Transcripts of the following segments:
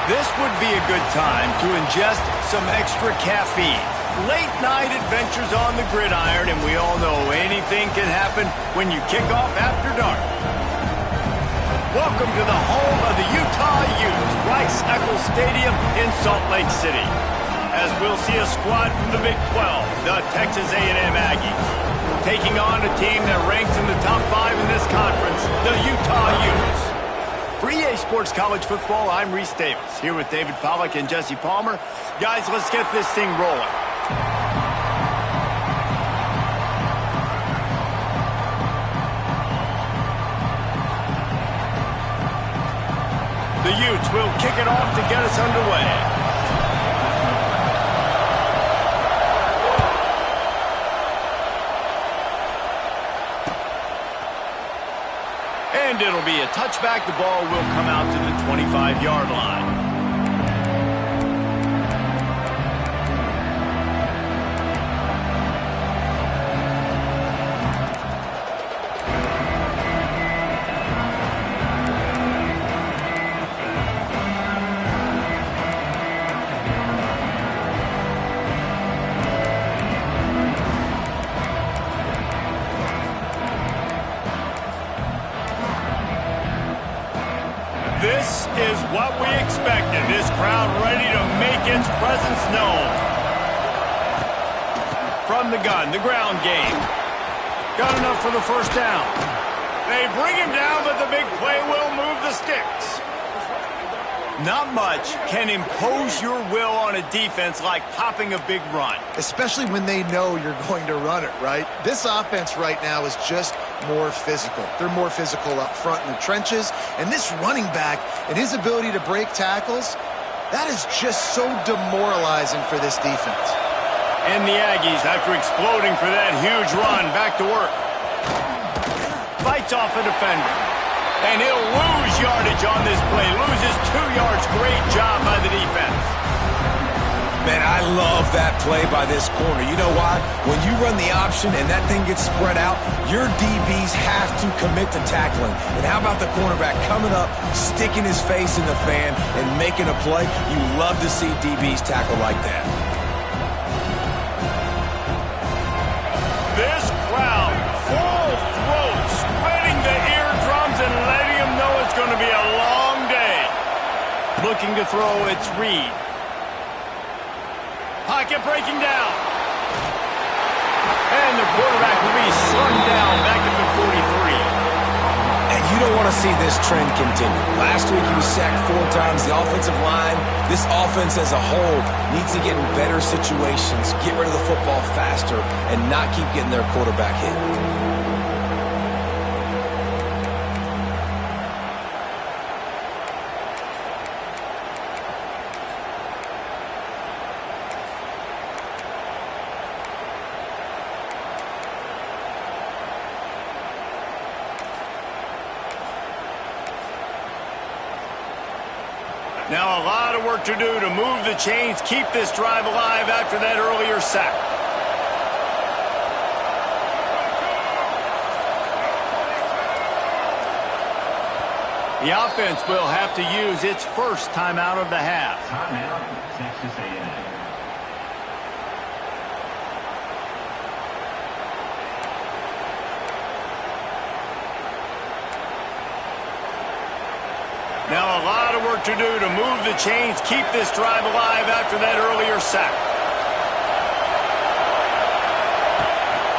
This would be a good time to ingest some extra caffeine. Late night adventures on the gridiron, and we all know anything can happen when you kick off after dark. Welcome to the home of the Utah Utes, Rice-Eccles Stadium in Salt Lake City. As we'll see a squad from the Big 12, the Texas A&M Aggies, taking on a team that ranks in the top 5 in this conference, the Utah Utes. For EA Sports College Football, I'm Reese Davis, here with David Pollack and Jesse Palmer. Guys, let's get this thing rolling. The Utes will kick it off to get us underway. And it'll be a touchback. The ball will come out to the 25-yard line. This is what we expected. This crowd ready to make its presence known. From the gun, the ground game. Got enough for the first down. They bring him down, but the big play will move the sticks. Not much can impose your will on a defense like popping a big run. Especially when they know you're going to run it, right? This offense right now is just more physical. They're more physical up front in the trenches. And this running back and his ability to break tackles, that is just so demoralizing for this defense. And the Aggies, after exploding for that huge run, back to work. Fights off a defender. And he'll lose yardage on this play. Loses 2 yards. Great job by the defense. Man, I love that play by this corner. You know why? When you run the option and that thing gets spread out, your DBs have to commit to tackling. And how about the cornerback coming up, sticking his face in the fan, and making a play? You love to see DBs tackle like that. This crowd, full throat, spreading the eardrums and letting them know it's going to be a long day. Looking to throw, it's Reed. Pocket breaking down. And the quarterback will be slung down back at the 43. And you don't want to see this trend continue. Last week he was sacked 4 times. The offensive line, this offense as a whole, needs to get in better situations, get rid of the football faster, and not keep getting their quarterback hit. Now a lot of work to do to move the chains, keep this drive alive after that earlier sack. The offense will have to use its first timeout of the half. Timeout, Texas A&M. Now a lot of work to do to move the chains, keep this drive alive after that earlier sack.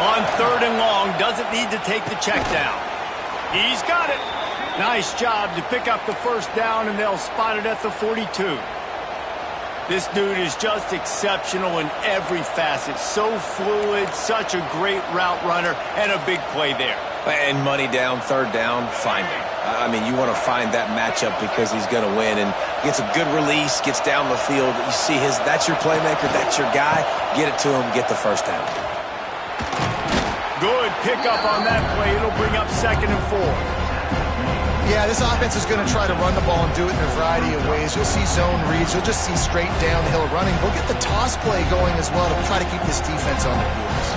On 3rd and long, doesn't need to take the check down. He's got it. Nice job to pick up the first down, and they'll spot it at the 42. This dude is just exceptional in every facet. So fluid, such a great route runner, and a big play there. And money down, third down, find him. I mean, you want to find that matchup because he's going to win, and gets a good release, gets down the field. You see that's your playmaker, that's your guy. Get it to him, get the first down. Good pickup on that play. It'll bring up 2nd and 4. Yeah, this offense is going to try to run the ball and do it in a variety of ways. You'll see zone reads. You'll just see straight down the hill running. We'll get the toss play going as well to try to keep this defense on the heels.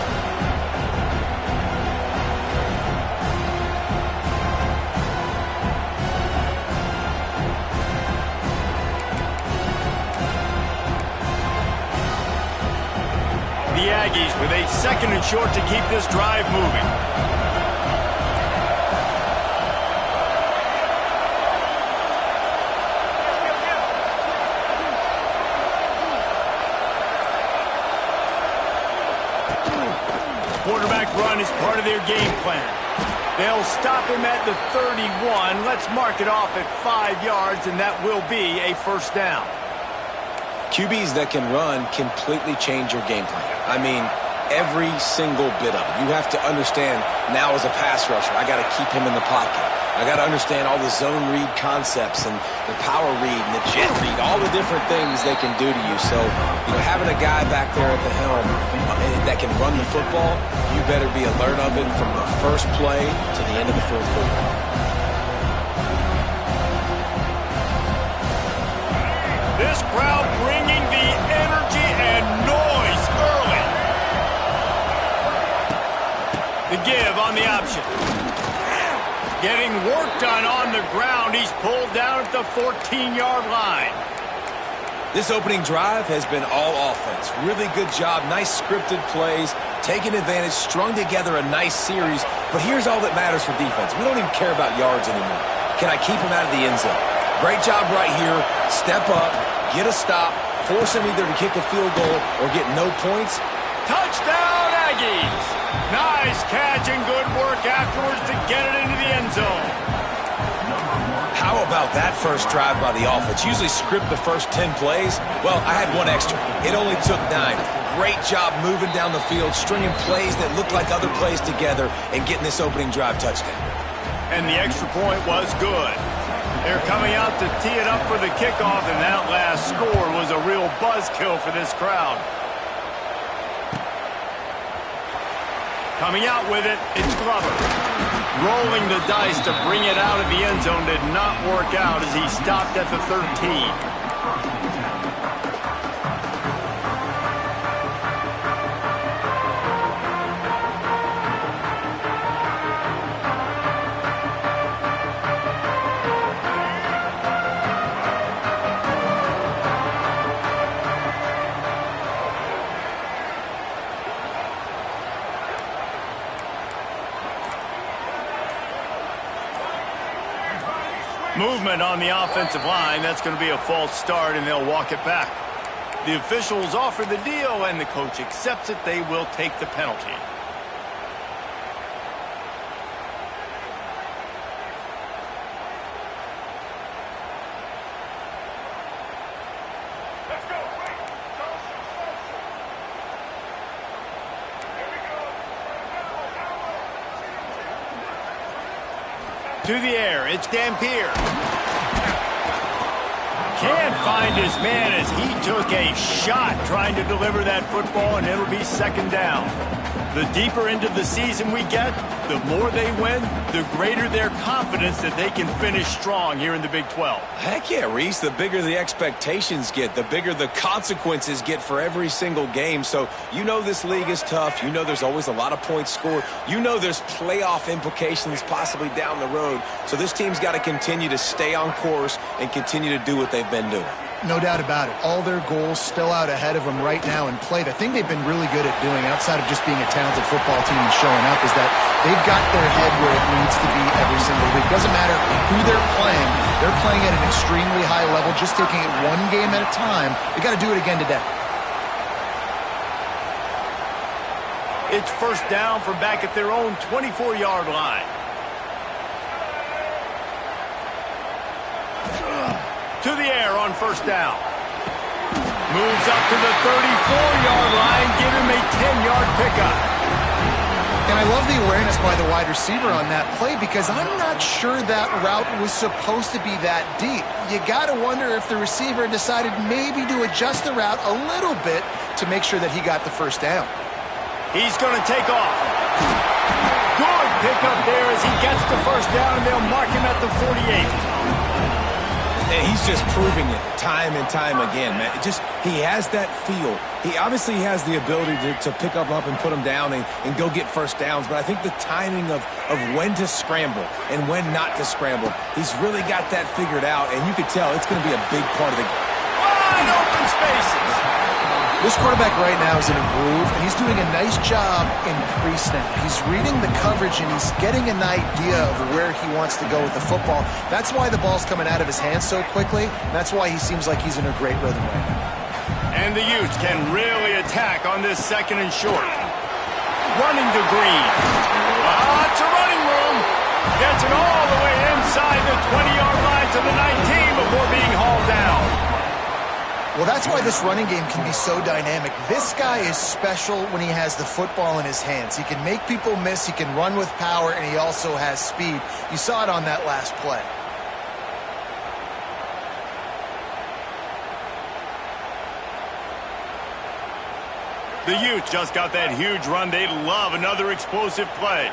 The Aggies with a 2nd and short to keep this drive moving. Quarterback run is part of their game plan. They'll stop him at the 31. Let's mark it off at 5 yards, and that will be a first down. QBs that can run completely change your game plan. I mean, every single bit of it. You have to understand now as a pass rusher, I got to keep him in the pocket. I got to understand all the zone read concepts and the power read and the jet read, all the different things they can do to you. So, having a guy back there at the helm that can run the football, you better be alert of it from the first play to the end of the fourth quarter. This crowd bringing the energy and noise early. The give on the option. Getting work done on the ground. He's pulled down at the 14-yard line. This opening drive has been all offense. Really good job. Nice scripted plays. Taking advantage. Strung together a nice series. But here's all that matters for defense. We don't even care about yards anymore. Can I keep him out of the end zone? Great job right here. Step up. Get a stop. Force him either to kick a field goal or get no points. Touchdown, Aggies! Nice catch and good work afterwards to get it into the end zone. How about that first drive by the offense? Usually script the first 10 plays. Well, I had one extra. It only took 9. Great job moving down the field, stringing plays that look like other plays together, and getting this opening drive touchdown. And the extra point was good. They're coming out to tee it up for the kickoff, and that last score was a real buzzkill for this crowd. Coming out with it, it's Glover. Rolling the dice to bring it out of the end zone did not work out as he stopped at the 13. Movement on the offensive line. That's going to be a false start, and they'll walk it back. The officials offer the deal, and the coach accepts it. They will take the penalty. To the air, it's Dampier. Can't find his man as he took a shot trying to deliver that football, and it'll be second down. The deeper into the season we get, the more they win, the greater their confidence that they can finish strong here in the Big 12. Heck yeah, Reese. The bigger the expectations get, the bigger the consequences get for every single game. So you know this league is tough. You know there's always a lot of points scored. You know there's playoff implications possibly down the road. So this team's got to continue to stay on course and continue to do what they've been doing. No doubt about it. All their goals still out ahead of them right now in play. The thing they've been really good at doing, outside of just being a talented football team and showing up, is that they've got their head where it needs to be every single week. Doesn't matter who they're playing at an extremely high level, just taking it one game at a time. They got to do it again today. It's first down from back at their own 24-yard line. To the air on first down. Moves up to the 34-yard line, give him a 10-yard pickup. And I love the awareness by the wide receiver on that play because I'm not sure that route was supposed to be that deep. You got to wonder if the receiver decided maybe to adjust the route a little bit to make sure that he got the first down. He's going to take off. Good pickup there as he gets the first down, and they'll mark him at the 48. And he's just proving it time and time again, man. He has that feel. He obviously has the ability to pick up and put him down and go get first downs, but I think the timing of when to scramble and when not to scramble, he's really got that figured out, and you could tell it's going to be a big part of the game. Wide open spaces. This quarterback right now is in a groove, and he's doing a nice job in pre-snap. He's reading the coverage, and he's getting an idea of where he wants to go with the football. That's why the ball's coming out of his hands so quickly. That's why he seems like he's in a great rhythm right now. And the Utes can really attack on this second and short. Running to Green. Lots of running room. Gets it all the way inside the 20-yard line to the 19 before being hauled down. Well, that's why this running game can be so dynamic. This guy is special when he has the football in his hands. He can make people miss, he can run with power, and he also has speed. You saw it on that last play. The Utes just got that huge run. They love another explosive play.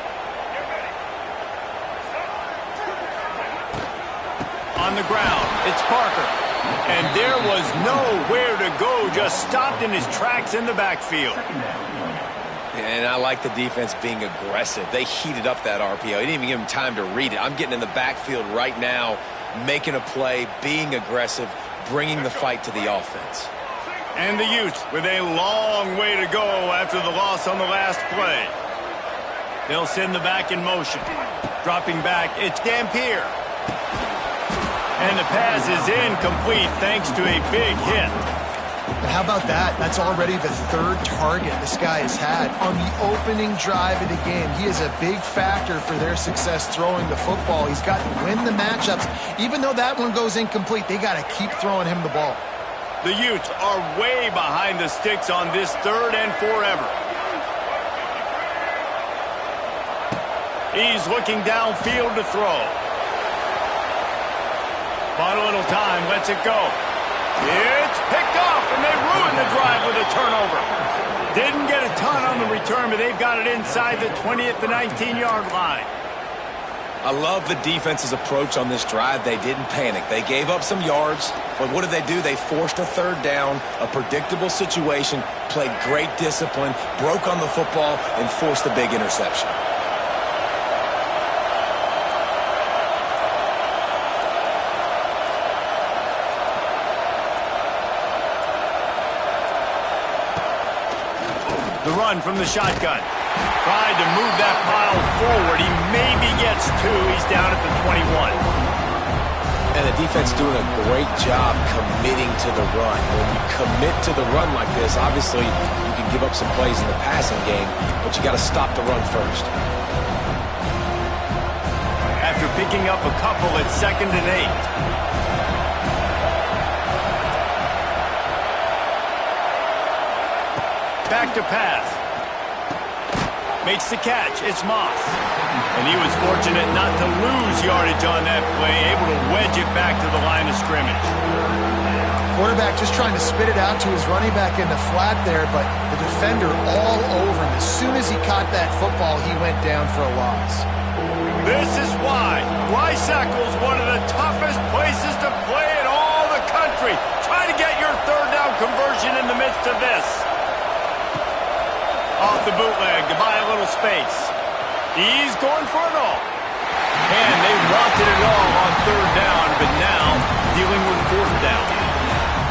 On the ground, it's Parker. And there was nowhere to go, just stopped in his tracks in the backfield. And I like the defense being aggressive. They heated up that RPO. He didn't even give him time to read it. I'm getting in the backfield right now, making a play, being aggressive, bringing the fight to the offense. And the Utes with a long way to go after the loss on the last play. They'll send the back in motion. Dropping back, it's Dampier. And the pass is incomplete thanks to a big hit. And how about that? That's already the third target this guy has had on the opening drive of the game. He is a big factor for their success throwing the football. He's got to win the matchups. Even though that one goes incomplete, they got to keep throwing him the ball. The Utes are way behind the sticks on this third and forever. He's looking downfield to throw. Bought a little time, lets it go. It's picked off, and they ruin the drive with a turnover. Didn't get a ton on the return, but they've got it inside the 20 at the 19-yard line. I love the defense's approach on this drive. They didn't panic. They gave up some yards, but what did they do? They forced a third down, a predictable situation, played great discipline, broke on the football, and forced a big interception. The run from the shotgun. Tried to move that pile forward. He maybe gets two. He's down at the 21. And the defense doing a great job committing to the run. When you commit to the run like this, obviously you can give up some plays in the passing game, but you got to stop the run first. After picking up a couple at 2nd and 8. Back to pass. Makes the catch. It's Moss. And he was fortunate not to lose yardage on that play, able to wedge it back to the line of scrimmage. Quarterback just trying to spit it out to his running back in the flat there, but the defender all over him. As soon as he caught that football, he went down for a loss. This is why Rice-Eccles, one of the toughest places to play in all the country. Try to get your third down conversion in the midst of this. Off the bootleg to buy a little space. He's going for it all. And they wanted it all on third down, but now dealing with fourth down.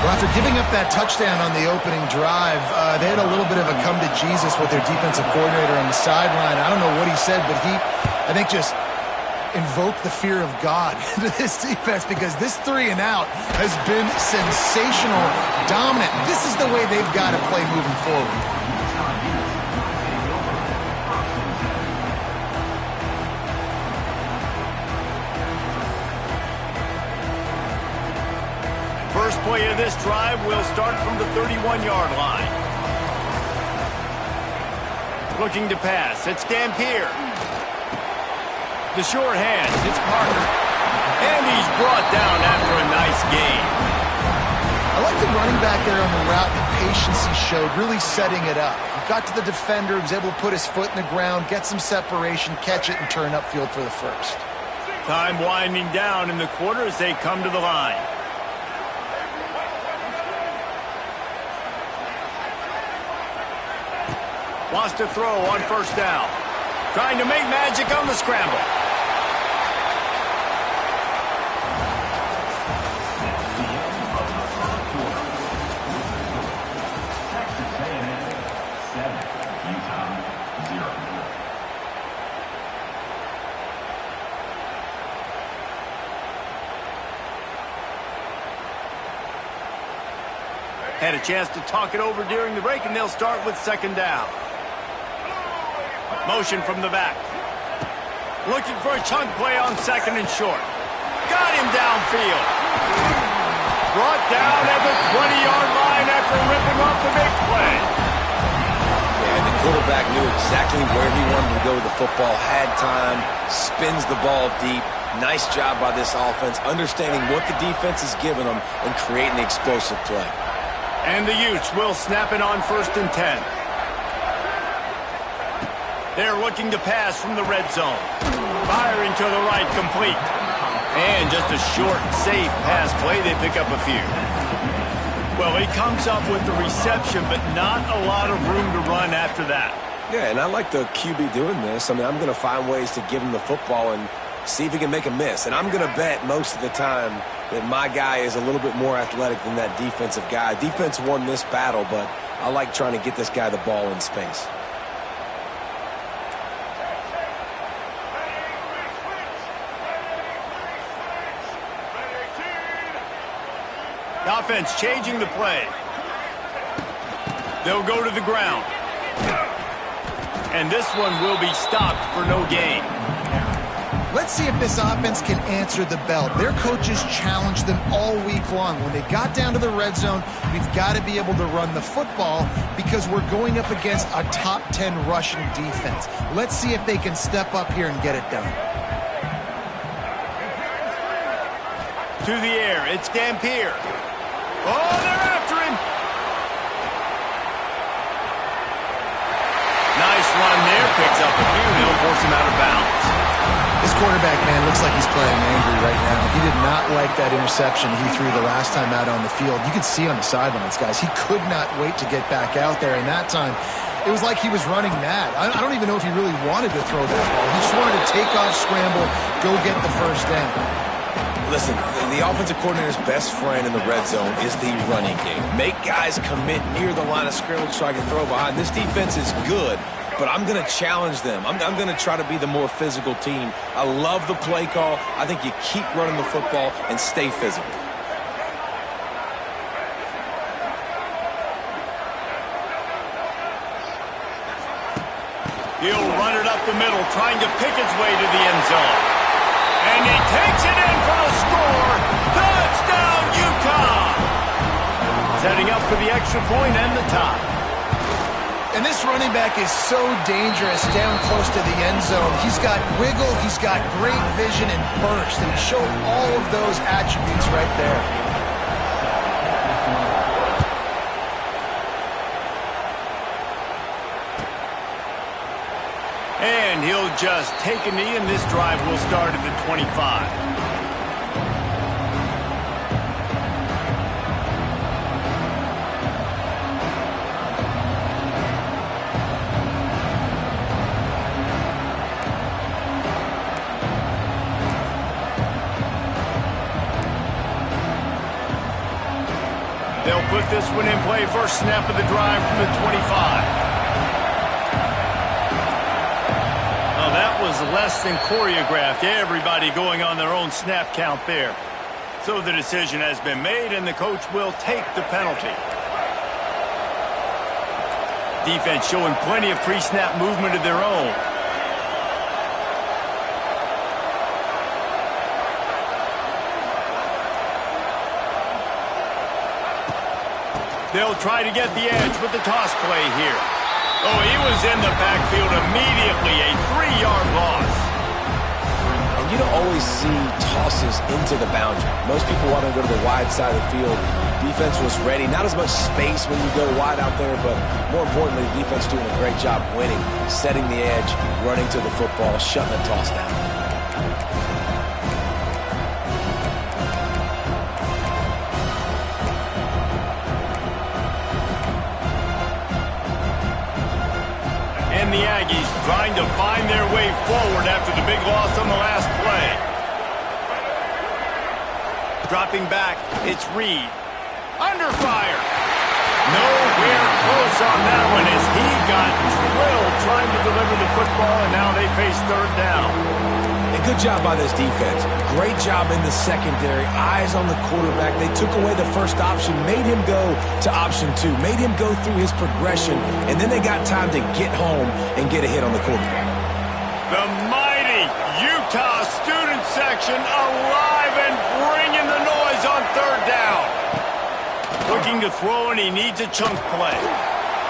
Well, after giving up that touchdown on the opening drive, they had a little bit of a come to Jesus with their defensive coordinator on the sideline. I don't know what he said, but he, I think, just invoked the fear of God into this defense because this 3 and out has been sensational, dominant. This is the way they've got to play moving forward. play of this drive will start from the 31-yard line. Looking to pass, it's Dampier. The short hands, it's Parker. And he's brought down after a nice gain. I like the running back there on the route, the patience he showed, really setting it up. He got to the defender, was able to put his foot in the ground, get some separation, catch it, and turn upfield for the first. Time winding down in the quarter as they come to the line. Wants to throw on first down. Trying to make magic on the scramble. Had a chance to talk it over during the break, and they'll start with second down. Motion from the back. Looking for a chunk play on second and short. Got him downfield. Brought down at the 20-yard line after ripping off the big play. Yeah, and the quarterback knew exactly where he wanted to go with the football, had time, spins the ball deep. Nice job by this offense, understanding what the defense is giving them and creating the explosive play. And the Utes will snap it on 1st and 10. They're looking to pass from the red zone. Firing to the right, complete. And just a short, safe pass play. They pick up a few. Well, he comes up with the reception, but not a lot of room to run after that. Yeah, and I like the QB doing this. I mean, I'm going to find ways to give him the football and see if he can make a miss. And I'm going to bet most of the time that my guy is a little bit more athletic than that defensive guy. Defense won this battle, but I like trying to get this guy the ball in space. The offense changing the play. They'll go to the ground. And this one will be stopped for no gain. Let's see if this offense can answer the bell. Their coaches challenged them all week long. When they got down to the red zone, we've got to be able to run the football because we're going up against a top 10 rushing defense. Let's see if they can step up here and get it done. To the air, it's Dampier. Oh, they're after him. Nice run there, picks up a few, and they'll force him out of bounds. This quarterback, man, looks like he's playing angry right now. He did not like that interception he threw the last time out on the field. You could see on the sidelines, guys, he could not wait to get back out there. And that time, it was like he was running mad. I don't even know if he really wanted to throw that ball. He just wanted to take off, scramble, go get the first down. Listen, the offensive coordinator's best friend in the red zone is the running game. Make guys commit near the line of scrimmage so I can throw behind. This defense is good, but I'm going to challenge them. I'm going to try to be the more physical team. I love the play call. I think you keep running the football and stay physical. He'll run it up the middle, trying to pick his way to the end zone. And he takes it in for the score. Touchdown, Utah! Setting up for the extra point and the tie. And this running back is so dangerous down close to the end zone. He's got wiggle, he's got great vision and burst, and he showed all of those attributes right there. And he'll just take a knee, and this drive will start at the 25. They'll put this one in play. First snap of the drive from the 25. Oh, that was less than choreographed. Everybody going on their own snap count there. So the decision has been made, and the coach will take the penalty. Defense showing plenty of pre-snap movement of their own. They'll try to get the edge with the toss play here. Oh, he was in the backfield immediately, a 3-yard loss. And you don't always see tosses into the boundary. Most people want to go to the wide side of the field. Defense was ready. Not as much space when you go wide out there, but more importantly, the defense doing a great job winning, setting the edge, running to the football, shutting the toss down. And the Aggies trying to find their way forward after the big loss on the last play. Dropping back, it's Reed. Under fire. Nowhere close on that one as he got drilled trying to deliver the football, and now they face third down. And good job by this defense. Great job in the secondary. Eyes on the quarterback. They took away the first option, made him go to option 2, made him go through his progression, and then they got time to get home and get a hit on the quarterback. The mighty Utah student section alive and bringing the noise on third down. Looking to throw, and he needs a chunk play.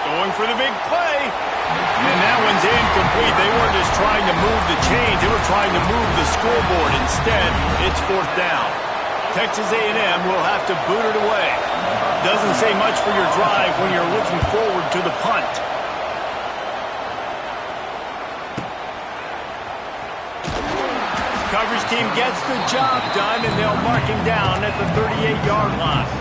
Going for the big play. And that one's incomplete. They weren't just trying to move the chains. They were trying to move the scoreboard. Instead, it's fourth down. Texas A&M will have to boot it away. Doesn't say much for your drive when you're looking forward to the punt. Coverage team gets the job done, and they'll mark him down at the 38-yard line.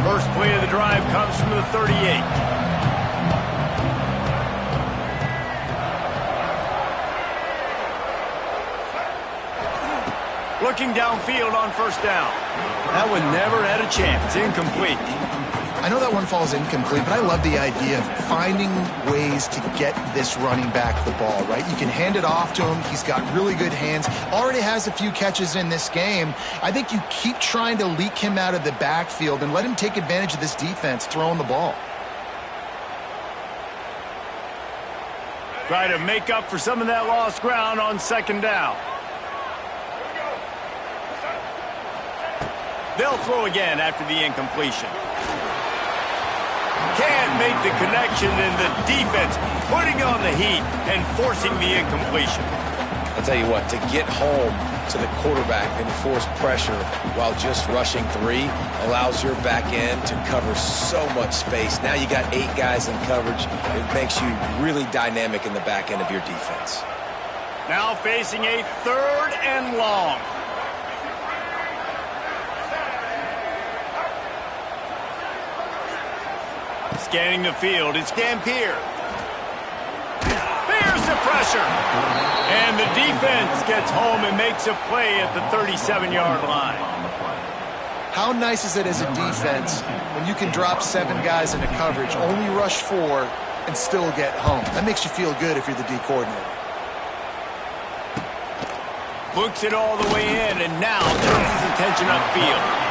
First play of the drive comes from the 38. Looking downfield on first down. That one never had a chance. Incomplete. I know that one falls incomplete, but I love the idea of finding ways to get this running back the ball, right? You can hand it off to him. He's got really good hands. Already has a few catches in this game. I think you keep trying to leak him out of the backfield and let him take advantage of this defense throwing the ball. Try to make up for some of that lost ground on second down. They'll throw again after the incompletion. Can't make the connection, and the defense putting on the heat and forcing the incompletion. I'll tell you what, to get home to the quarterback and force pressure while just rushing 3 allows your back end to cover so much space. Now you got 8 guys in coverage. It makes you really dynamic in the back end of your defense. Now facing a third and long. Scanning the field, it's Dampier. There's the pressure. And the defense gets home and makes a play at the 37-yard line. How nice is it as a defense when you can drop 7 guys into coverage, only rush 4, and still get home? That makes you feel good if you're the D coordinator. Books it all the way in, and now turns his attention upfield.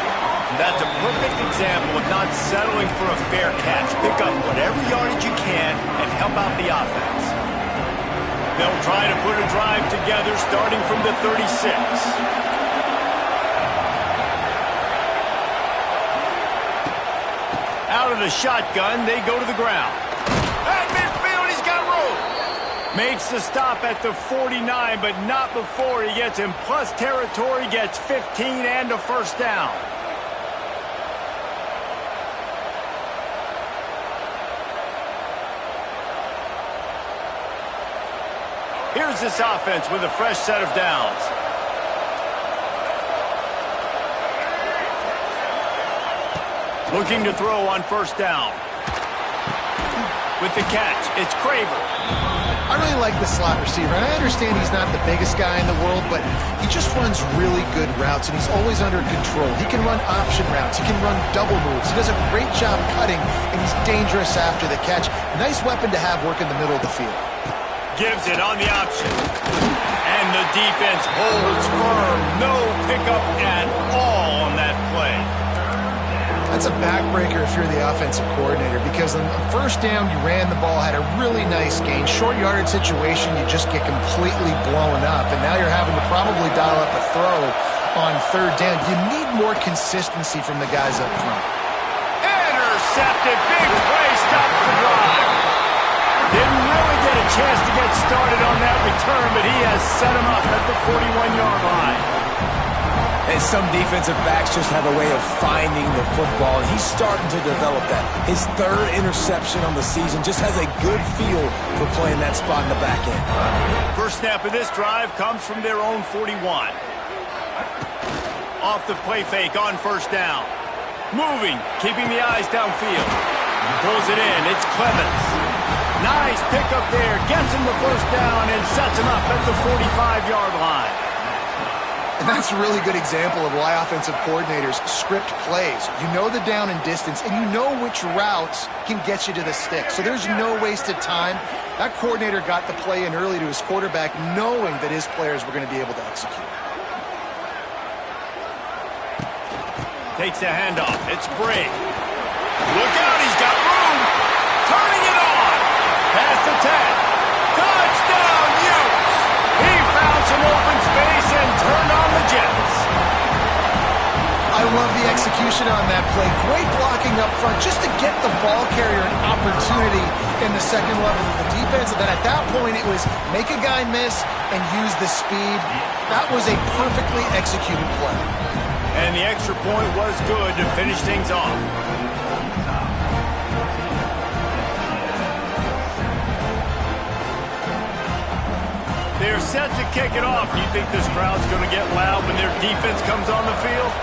That's a perfect example of not settling for a fair catch. Pick up whatever yardage you can and help out the offense. They'll try to put a drive together starting from the 36. Out of the shotgun, they go to the ground. At midfield, he's got room. Makes the stop at the 49, but not before he gets in plus territory, gets 15 and a first down. Here's this offense with a fresh set of downs. Looking to throw on first down. With the catch, it's Craver. I really like the slot receiver, and I understand he's not the biggest guy in the world, but he just runs really good routes, and he's always under control. He can run option routes. He can run double moves. He does a great job cutting, and he's dangerous after the catch. Nice weapon to have work in the middle of the field. Gives it on the option. And the defense holds firm. No pickup at all on that play. That's That's a backbreaker if you're the offensive coordinator, because on the first down, you ran the ball, had a really nice gain. Short yardage situation, you just get completely blown up, and now you're having to probably dial up a throw on third down. You need more consistency from the guys up front. Intercepted. Big play. Stops the drive. Didn't really get a chance to get started on that return, but he has set him up at the 41-yard line. And some defensive backs just have a way of finding the football, and he's starting to develop that. His third interception on the season just has a good feel for playing that spot in the back end. First snap of this drive comes from their own 41. Off the play fake on first down. Moving, keeping the eyes downfield. Pulls it in, it's Clemens. Nice pickup there, gets him the first down and sets him up at the 45-yard line. And that's a really good example of why offensive coordinators script plays. You know the down and distance, and you know which routes can get you to the stick. So there's no wasted time. That coordinator got the play in early to his quarterback, knowing that his players were going to be able to execute. Takes the handoff. It's Bray. Look out, he's got room. Turning it on. Past the 10. Touchdown, Utes. He found some open space and turned on the Jets. I love the execution on that play. Great blocking up front just to get the ball carrier an opportunity in the second level of the defense. And then at that point, it was make a guy miss and use the speed. That was a perfectly executed play. And the extra point was good to finish things off. They're set to kick it off. Do you think this crowd's going to get loud when their defense comes on the field?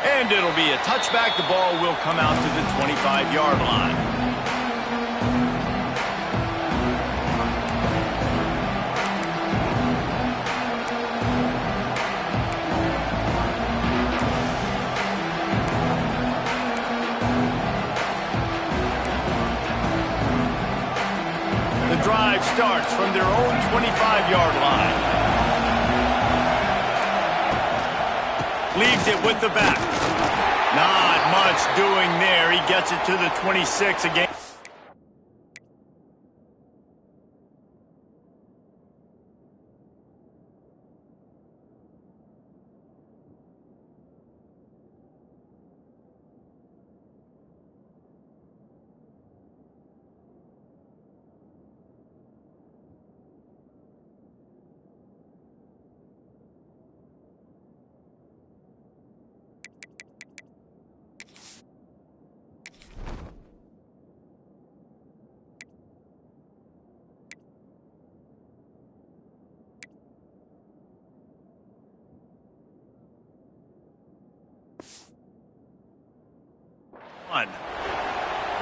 And it'll be a touchback. The ball will come out to the 25-yard line. Drive starts from their own 25-yard line. Leaves it with the back. Not much doing there. He gets it to the 26 again.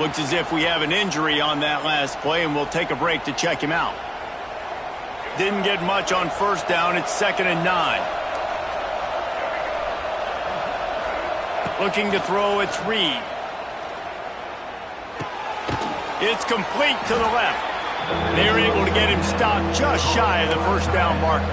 Looks as if we have an injury on that last play, and we'll take a break to check him out. Didn't get much on first down. It's 2nd and 9. Looking to throw, it's Reed. It's complete to the left. They're able to get him stopped just shy of the first down marker.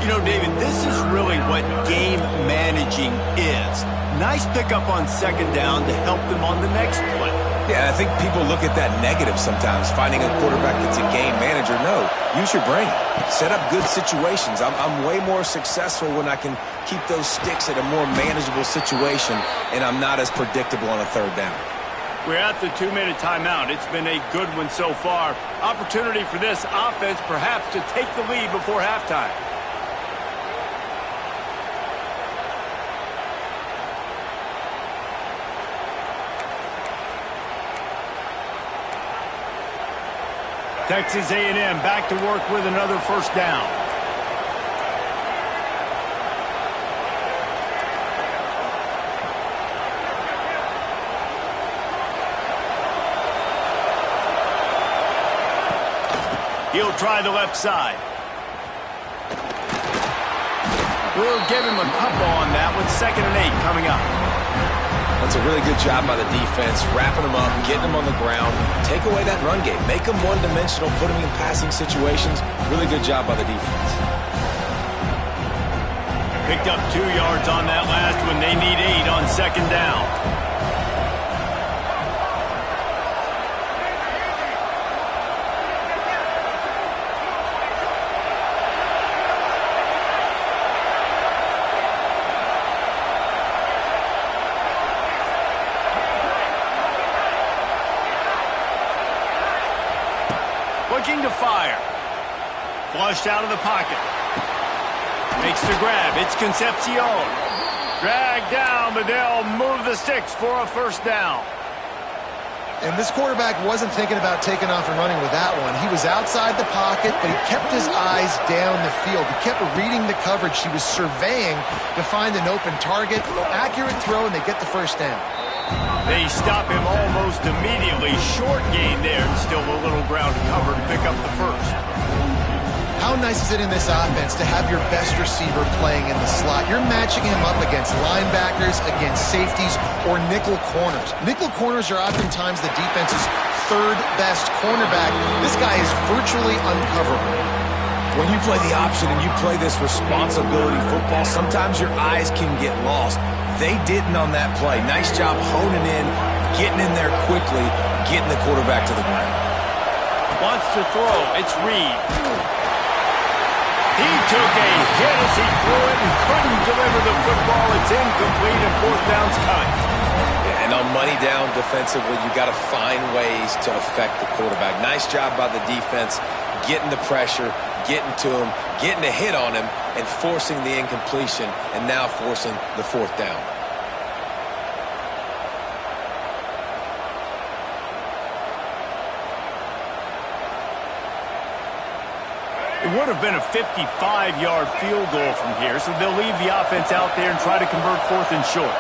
You know, David, this is really what game managing is. Nice pickup on second down to help them on the next play. Yeah, I think people look at that negative sometimes, finding a quarterback that's a game manager. No, use your brain. Set up good situations. I'm way more successful when I can keep those sticks at a more manageable situation, and I'm not as predictable on a third down. We're at the 2-minute timeout. It's been a good one so far. Opportunity for this offense perhaps to take the lead before halftime. Texas A&M back to work with another first down. He'll try the left side. We'll give him a couple on that with 2nd and 8 coming up. That's a really good job by the defense, wrapping them up, getting them on the ground. Take away that run game. Make them one-dimensional, put them in passing situations. Really good job by the defense. Picked up 2 yards on that last one. They need 8 on second down. Looking to fire. Flushed out of the pocket. Makes the grab. It's Concepcion. Dragged down, but they'll move the sticks for a first down. And this quarterback wasn't thinking about taking off and running with that one. He was outside the pocket, but he kept his eyes down the field. He kept reading the coverage. He was surveying to find an open target. Accurate throw, and they get the first down. They stop him almost immediately. Short gain there, and still a little ground to cover to pick up the first. How nice is it in this offense to have your best receiver playing in the slot? You're matching him up against linebackers, against safeties, or nickel corners. Nickel corners are oftentimes the defense's third best cornerback. This guy is virtually uncoverable. When you play the option and you play this responsibility football, sometimes your eyes can get lost. They didn't on that play. Nice job honing in, getting in there quickly, getting the quarterback to the ground. Wants to throw. It's Reed. He took a hit as he threw it and couldn't deliver the football. It's incomplete and fourth down's cut. Yeah, and on money down defensively, you got to find ways to affect the quarterback. Nice job by the defense, getting the pressure, getting to him, getting a hit on him, and forcing the incompletion, and now forcing the fourth down. It would have been a 55-yard field goal from here, so they'll leave the offense out there and try to convert fourth and short.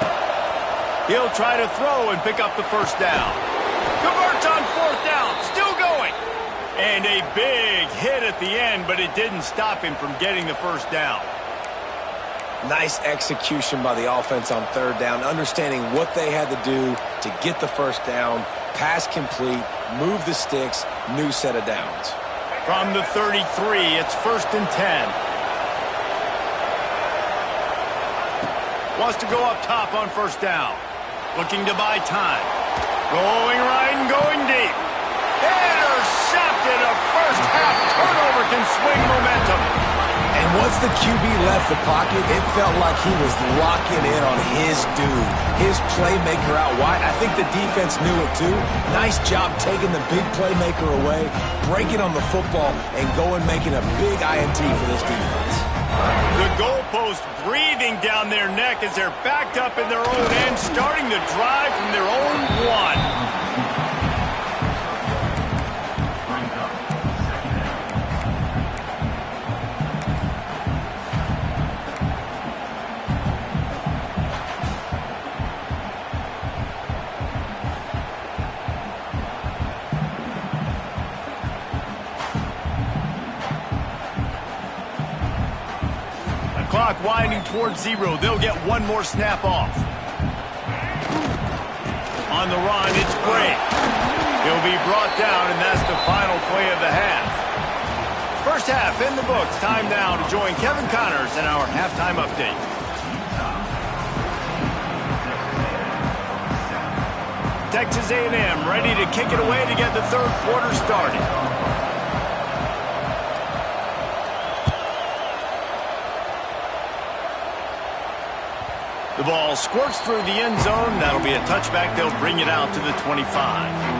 He'll try to throw and pick up the first down. Converts on fourth down, still going. And a big hit at the end, but it didn't stop him from getting the first down. Nice execution by the offense on third down, understanding what they had to do to get the first down, pass complete, move the sticks, new set of downs. From the 33, it's first and 10. Wants to go up top on first down. Looking to buy time. Rolling right and going deep. Intercepted. A first half turnover can swing momentum. And once the QB left the pocket, it felt like he was locking in on his dude, his playmaker out wide. I think the defense knew it too. Nice job taking the big playmaker away, breaking on the football, and going making a big INT for this defense. The goalpost breathing down their neck as they're backed up in their own end, starting the drive from their own one. Clock winding towards 0. They'll get one more snap off. On the run, it's Gray. He'll be brought down, and that's the final play of the half. First half in the books. Time now to join Kevin Connors in our halftime update. Texas A&M ready to kick it away to get the third quarter started. The ball squirts through the end zone. That'll be a touchback. They'll bring it out to the 25.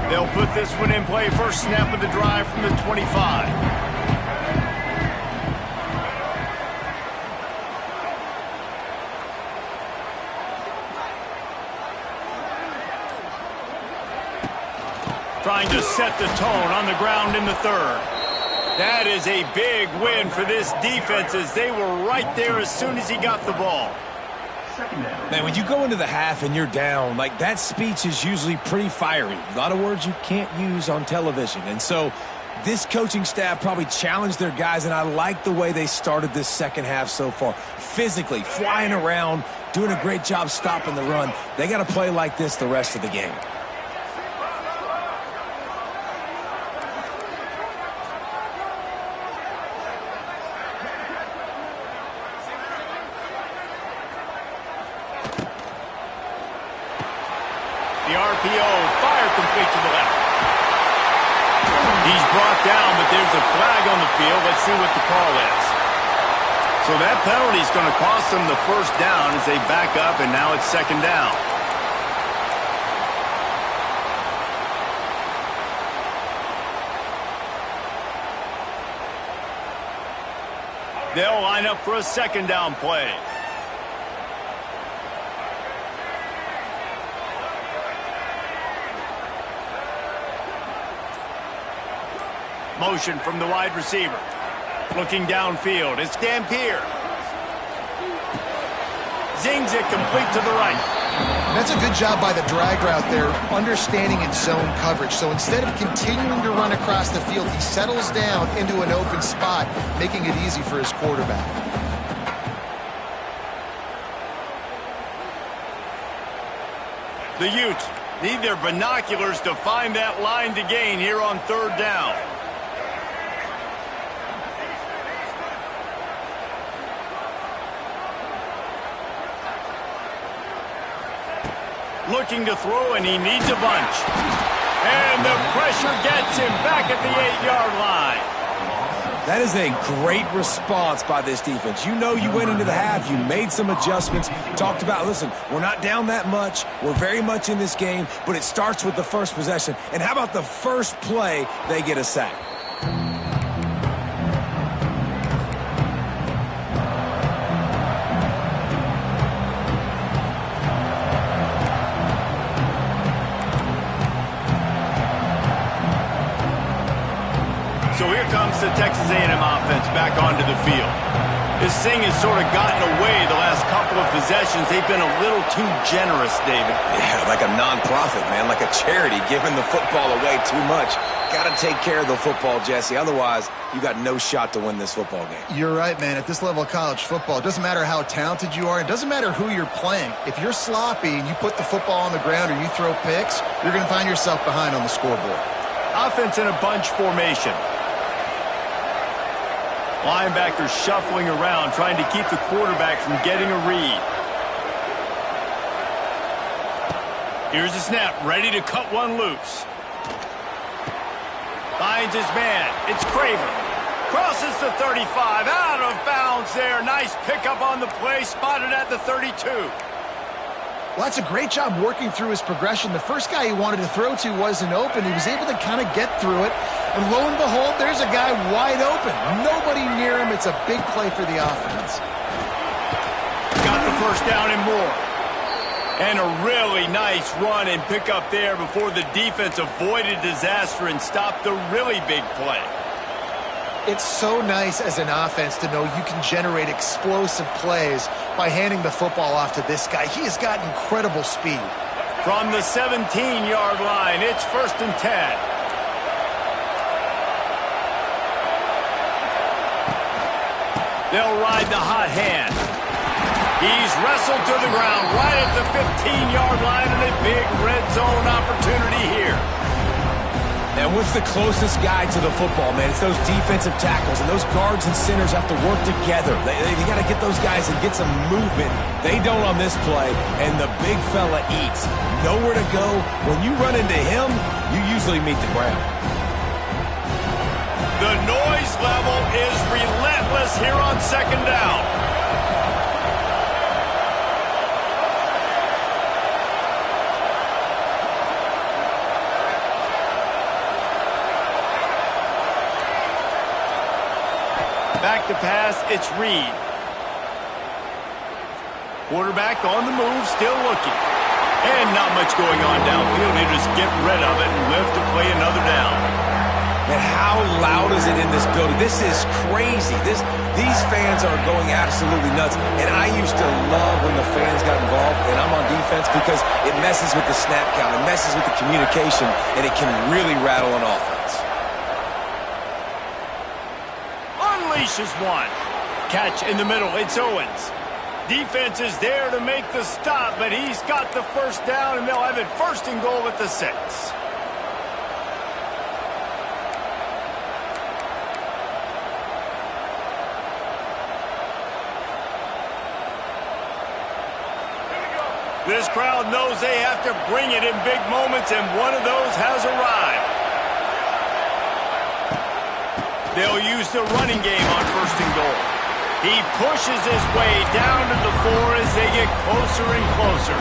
They'll put this one in play. First snap of the drive from the 25. Trying to set the tone on the ground in the third. That is a big win for this defense as they were right there as soon as he got the ball. Man, when you go into the half and you're down, like that speech is usually pretty fiery. A lot of words you can't use on television. And so This coaching staff probably challenged their guys, and I like the way they started this second half so far. Physically, flying around, doing a great job stopping the run. They got to play like this the rest of the game. The RPO, fire complete to the left. He's brought down, but there's a flag on the field. Let's see what the call is. So that penalty is going to cost them the first down as they back up, and now it's second down. They'll line up for a second down play. Motion from the wide receiver. Looking downfield. It's Dampier. Zings it complete to the right. That's a good job by the drag route there, understanding its zone coverage. So instead of continuing to run across the field, he settles down into an open spot, making it easy for his quarterback. The Utes need their binoculars to find that line to gain here on third down. Looking to throw, and he needs a bunch. And the pressure gets him back at the 8-yard line. That is a great response by this defense. You know you went into the half. You made some adjustments. Talked about, listen, we're not down that much. We're very much in this game, but it starts with the first possession. And how about the first play they get a sack? So here comes the Texas A&M offense back onto the field. This thing has sort of gotten away the last couple of possessions. They've been a little too generous, David. Yeah, like a nonprofit, man, like a charity, giving the football away too much. Got to take care of the football, Jesse. Otherwise, you got no shot to win this football game. You're right, man. At this level of college football, it doesn't matter how talented you are. It doesn't matter who you're playing. If you're sloppy and you put the football on the ground or you throw picks, you're going to find yourself behind on the scoreboard. Offense in a bunch formation. Linebackers shuffling around, trying to keep the quarterback from getting a read. Here's the snap, ready to cut one loose. Finds his man. It's Craver. Crosses the 35, out of bounds there. Nice pickup on the play, spotted at the 32. Well, that's a great job working through his progression. The first guy he wanted to throw to wasn't open. He was able to kind of get through it. And lo and behold, there's a guy wide open. Nobody near him. It's a big play for the offense. Got the first down and more. And a really nice run and pickup there before the defense avoided disaster and stopped the really big play. It's so nice as an offense to know you can generate explosive plays by handing the football off to this guy. He has got incredible speed. From the 17-yard line, it's 1st and 10. They'll ride the hot hand. He's wrestled to the ground right at the 15-yard line, and a big red zone opportunity here. And what's the closest guy to the football, man? It's those defensive tackles, and those guards and centers have to work together. They got to get those guys and get some movement. They don't on this play, and the big fella eats. Nowhere to go. When you run into him, you usually meet the ground. The noise level is relentless here on second down. Back to pass, it's Reed. Quarterback on the move, still looking. And not much going on downfield. They just get rid of it and live to play another down. And how loud is it in this building? This is crazy. These fans are going absolutely nuts. And I used to love when the fans got involved, and I'm on defense, because it messes with the snap count. It messes with the communication, and it can really rattle an offense. unleashes one. Catch in the middle. It's Owens. Defense is there to make the stop, but he's got the first down, and they'll have it 1st and goal at the 6. This crowd knows they have to bring it in big moments, and one of those has arrived. They'll use the running game on 1st and goal. He pushes his way down to the 4 as they get closer and closer.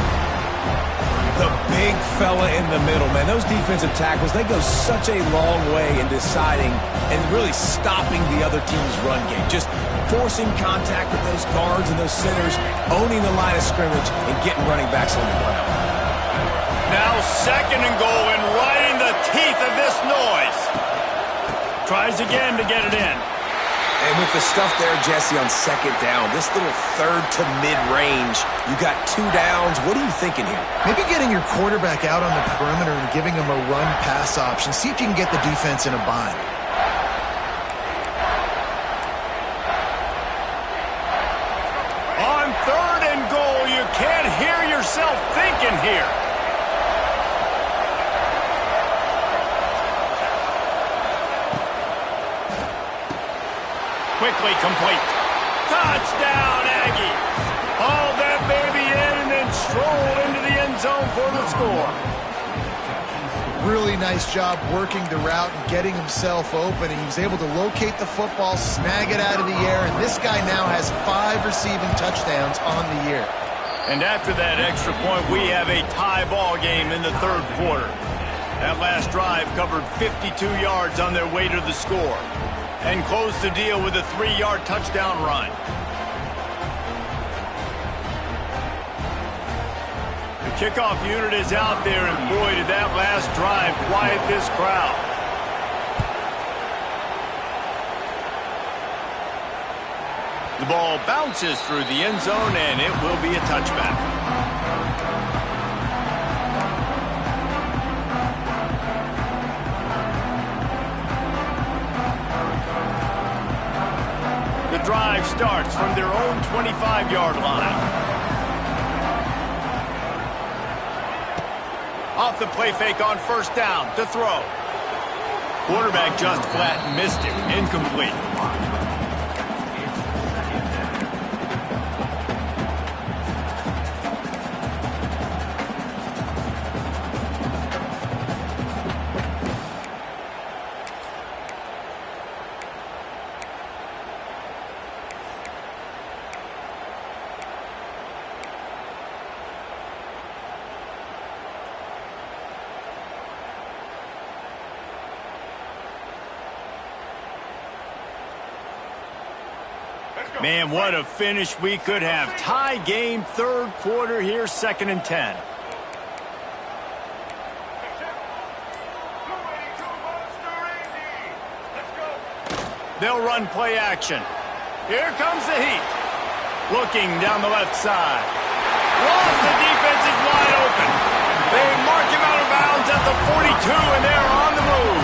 The big fella in the middle, man. Those defensive tackles, they go such a long way in deciding and really stopping the other team's run game. Just forcing contact with those guards and those centers, owning the line of scrimmage, and getting running backs on the ground. Now 2nd and goal, and right in the teeth of this noise. Tries again to get it in. And with the stuff there, Jesse, on 2nd down, this little 3rd to mid-range, you got 2 downs. What are you thinking here? Maybe getting your quarterback out on the perimeter and giving him a run-pass option. See if you can get the defense in a bind. On 3rd and goal, you can't hear yourself thinking here. Quickly complete. Touchdown, Aggies. Haul that baby in and then stroll into the end zone for the score. Really nice job working the route and getting himself open. And he was able to locate the football, snag it out of the air, and this guy now has 5 receiving touchdowns on the year. And after that extra point, we have a tie ball game in the 3rd quarter. That last drive covered 52 yards on their way to the score and closed the deal with a 3-yard touchdown run. The kickoff unit is out there, and boy, did that last drive quiet this crowd. The ball bounces through the end zone, and it will be a touchback. The drive starts from their own 25-yard line. Off the play fake on 1st down to throw. Quarterback just flat missed it. Incomplete. Man, what a finish we could have. Tie game, 3rd quarter here, 2nd and 10. They'll run play action. Here comes the heat. Looking down the left side. Lost, the defense is wide open. They mark him out of bounds at the 42, and they're on the move.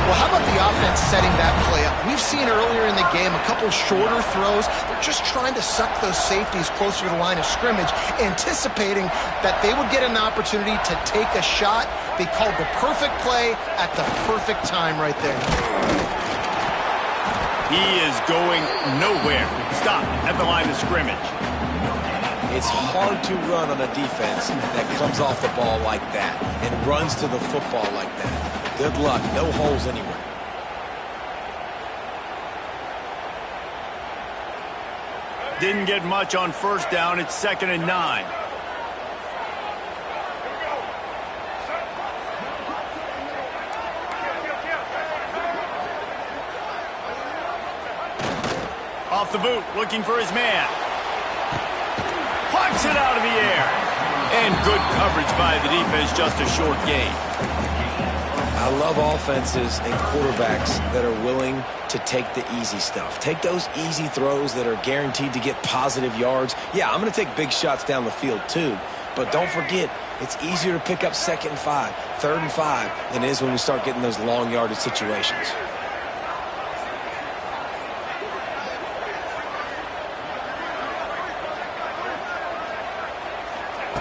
Well, how about the offense setting that play up? We've seen earlier in the game a couple shorter throws. They're just trying to suck those safeties closer to the line of scrimmage, anticipating that they would get an opportunity to take a shot. They called the perfect play at the perfect time right there. He is going nowhere. Stop at the line of scrimmage. It's hard to run on a defense that comes off the ball like that and runs to the football like that. Good luck. No holes anywhere. Didn't get much on 1st down. It's 2nd and 9. Off the boot, looking for his man. Plucks it out of the air. And good coverage by the defense, just a short gain. I love offenses and quarterbacks that are willing to take the easy stuff. Take those easy throws that are guaranteed to get positive yards. Yeah, I'm going to take big shots down the field too, but don't forget, it's easier to pick up 2nd and 5, 3rd and 5 than it is when we start getting those long yardage situations.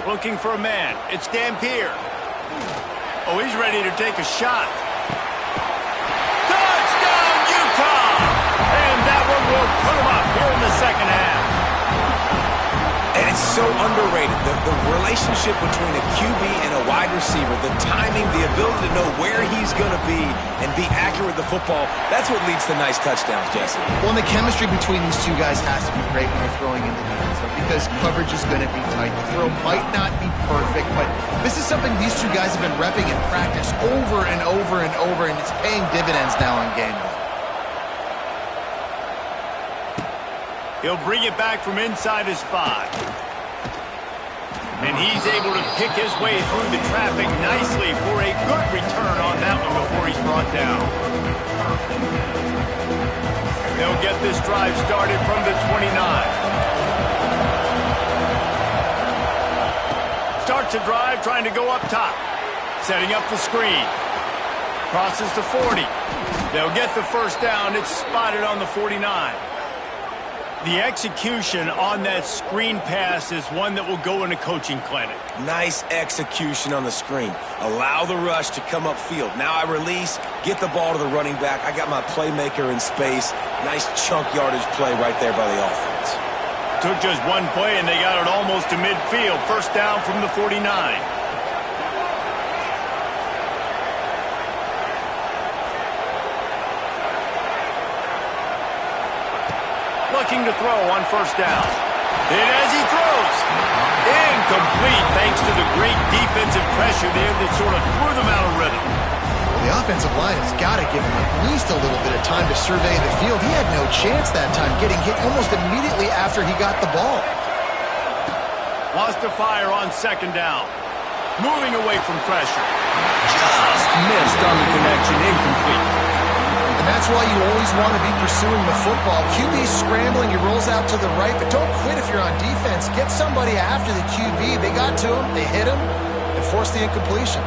Looking for a man. It's Dampier. Oh, he's ready to take a shot. Touchdown, Utah! And that one will put him up here in the second half. And it's so underrated. The relationship between a QB and a wide receiver, the timing, the ability to know where he's going to be and be accurate with the football, that's what leads to nice touchdowns, Jesse. Well, and the chemistry between these two guys has to be great when they're throwing in the defense, because coverage is going to be tight. The throw might not be perfect, but this is something these two guys have been repping in practice over and over and over, and it's paying dividends now in game day. He'll bring it back from inside his 5. And he's able to pick his way through the traffic nicely for a good return on that one before he's brought down. They'll get this drive started from the 29. Starts a drive trying to go up top. Setting up the screen. Crosses the 40. They'll get the first down. It's spotted on the 49. The execution on that screen pass is one that will go in a coaching clinic. Nice execution on the screen. Allow the rush to come upfield. Now I release, get the ball to the running back. I got my playmaker in space. Nice chunk yardage play right there by the offense. Took just one play and they got it almost to midfield. First down from the 49. Looking to throw on first down. And as he throws, incomplete thanks to the great defensive pressure there that sort of threw them out of rhythm. The offensive line has got to give him at least a little bit of time to survey the field. He had no chance that time, getting hit almost immediately after he got the ball. Lost to fire on second down. Moving away from pressure. Just missed on the connection, incomplete. And that's why you always want to be pursuing the football. QB's scrambling, he rolls out to the right, but don't quit if you're on defense. Get somebody after the QB. They got to him, they hit him, and forced the incompletion.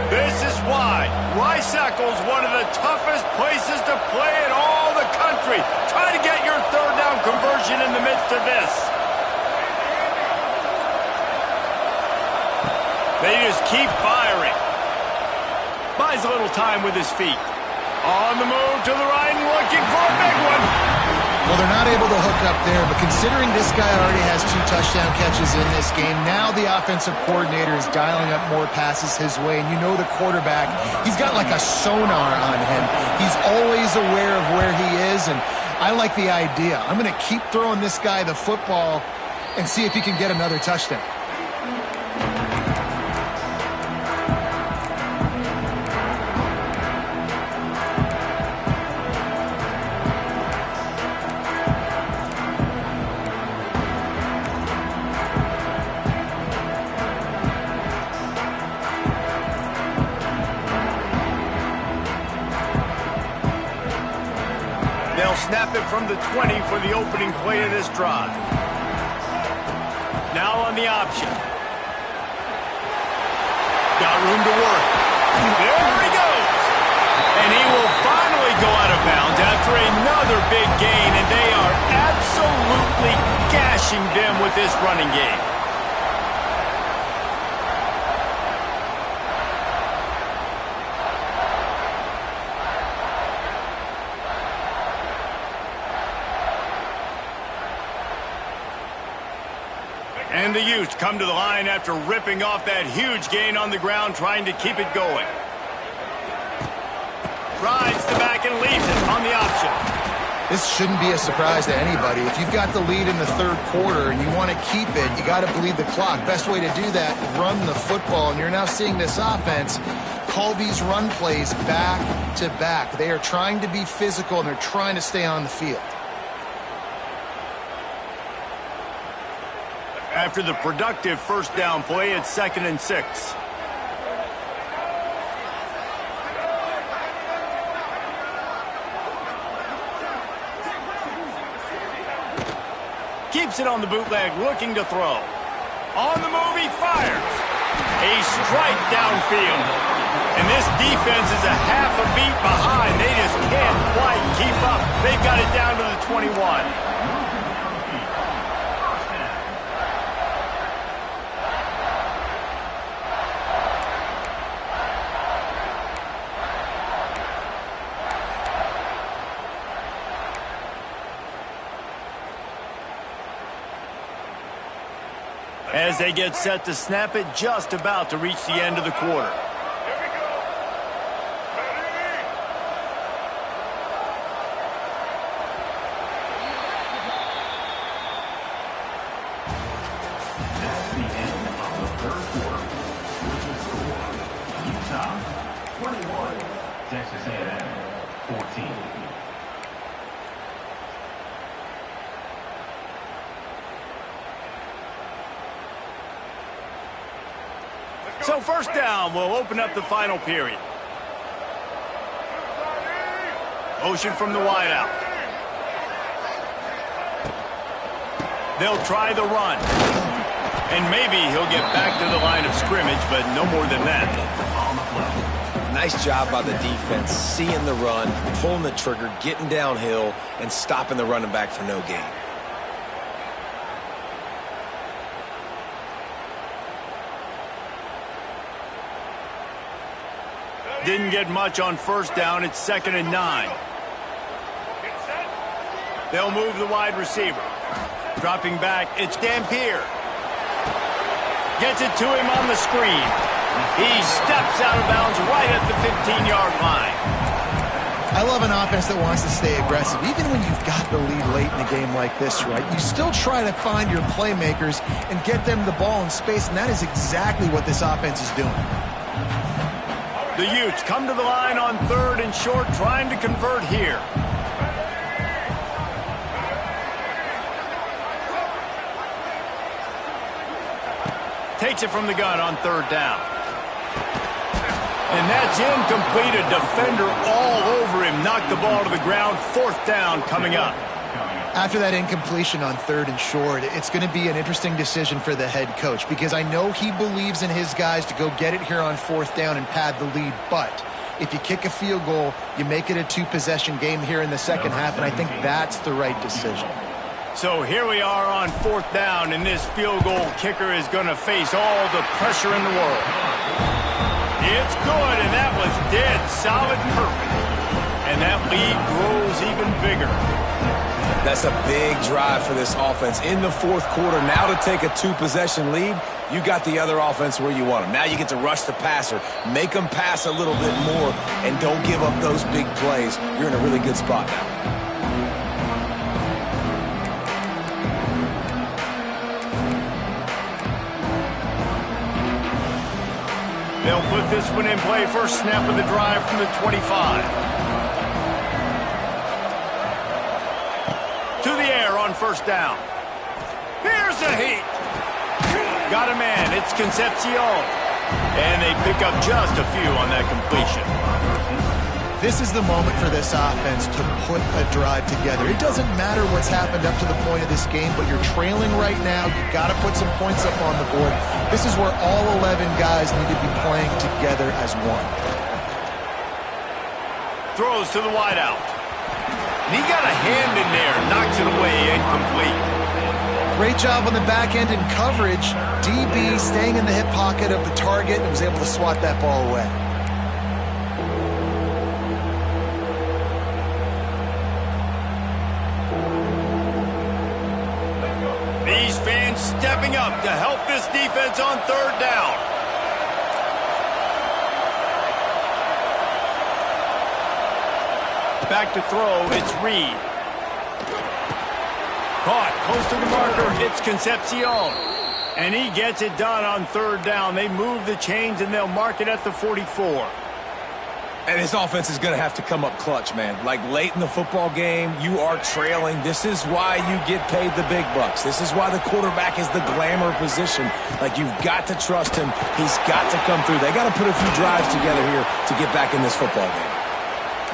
This is why Rice-Eccles, one of the toughest places to play in all the country. Try to get your third down conversion in the midst of this. They just keep firing. Buys a little time with his feet. On the move to the right and looking for a big one. Well, they're not able to hook up there, but considering this guy already has 2 touchdown catches in this game, now the offensive coordinator is dialing up more passes his way, and you know the quarterback, he's got like a sonar on him. He's always aware of where he is, and I like the idea. I'm going to keep throwing this guy the football and see if he can get another touchdown. Snap it from the 20 for the opening play of this drive. Now on the option. Got room to work. There he goes. And he will finally go out of bounds after another big gain, and they are absolutely gashing them with this running game. And the Utes come to the line after ripping off that huge gain on the ground, trying to keep it going. Rides the back and leaves it on the option. This shouldn't be a surprise to anybody. If you've got the lead in the third quarter and you want to keep it, you got to bleed the clock. Best way to do that, run the football. And you're now seeing this offense call these run plays back to back. They are trying to be physical, and they're trying to stay on the field. After the productive first down play, it's 2nd and 6. Keeps it on the bootleg, looking to throw. On the move, he fires. A strike downfield. And this defense is a half a beat behind. They just can't quite keep up. They've got it down to the 21. as they get set to snap it, just about to reach the end of the quarter. That's the end of the third quarter. With the score, Utah 21, Texas A&M 14. So first down will open up the final period. Motion from the wideout. They'll try the run. And maybe he'll get back to the line of scrimmage, but no more than that. Nice job by the defense, seeing the run, pulling the trigger, getting downhill, and stopping the running back for no gain. Didn't get much on first down. It's 2nd and 9. They'll move the wide receiver. Dropping back, it's Dampier. Gets it to him on the screen. He steps out of bounds right at the 15-yard line. I love an offense that wants to stay aggressive. Even when you've got the lead late in a game like this, right, you still try to find your playmakers and get them the ball in space, and that is exactly what this offense is doing. The Utes come to the line on 3rd and short, trying to convert here. Takes it from the gun on 3rd down. And that's incomplete. A defender all over him. Knocked the ball to the ground. 4th down coming up. After that incompletion on 3rd and short, it's going to be an interesting decision for the head coach, because I know he believes in his guys to go get it here on 4th down and pad the lead. But if you kick a field goal, you make it a 2-possession game here in the second half, and I think that's the right decision. So here we are on 4th down, and this field goal kicker is going to face all the pressure in the world. It's good, and that was dead solid perfect. And that lead grows even bigger. That's a big drive for this offense in the 4th quarter. Now to take a 2-possession lead, you got the other offense where you want them. Now you get to rush the passer, make them pass a little bit more, and don't give up those big plays. You're in a really good spot now. They'll put this one in play. First snap of the drive from the 25. To the air on 1st down. Here's a heat. Got a man. It's Concepcion. And they pick up just a few on that completion. This is the moment for this offense to put a drive together. It doesn't matter what's happened up to the point of this game, but you're trailing right now. You got to put some points up on the board. This is where all 11 guys need to be playing together as one. Throws to the wideout. And he got a hand in there. Knocks it away. Incomplete. Great job on the back end in coverage. DB staying in the hip pocket of the target and was able to swat that ball away. These fans stepping up to help this defense on 3rd down. Back to throw, it's Reed. Caught, close to the marker, it's Concepcion. And he gets it done on 3rd down. They move the chains and they'll mark it at the 44. And this offense is going to have to come up clutch, man. Like late in the football game, you are trailing. This is why you get paid the big bucks. This is why the quarterback is the glamour position. Like, you've got to trust him. He's got to come through. They got to put a few drives together here to get back in this football game.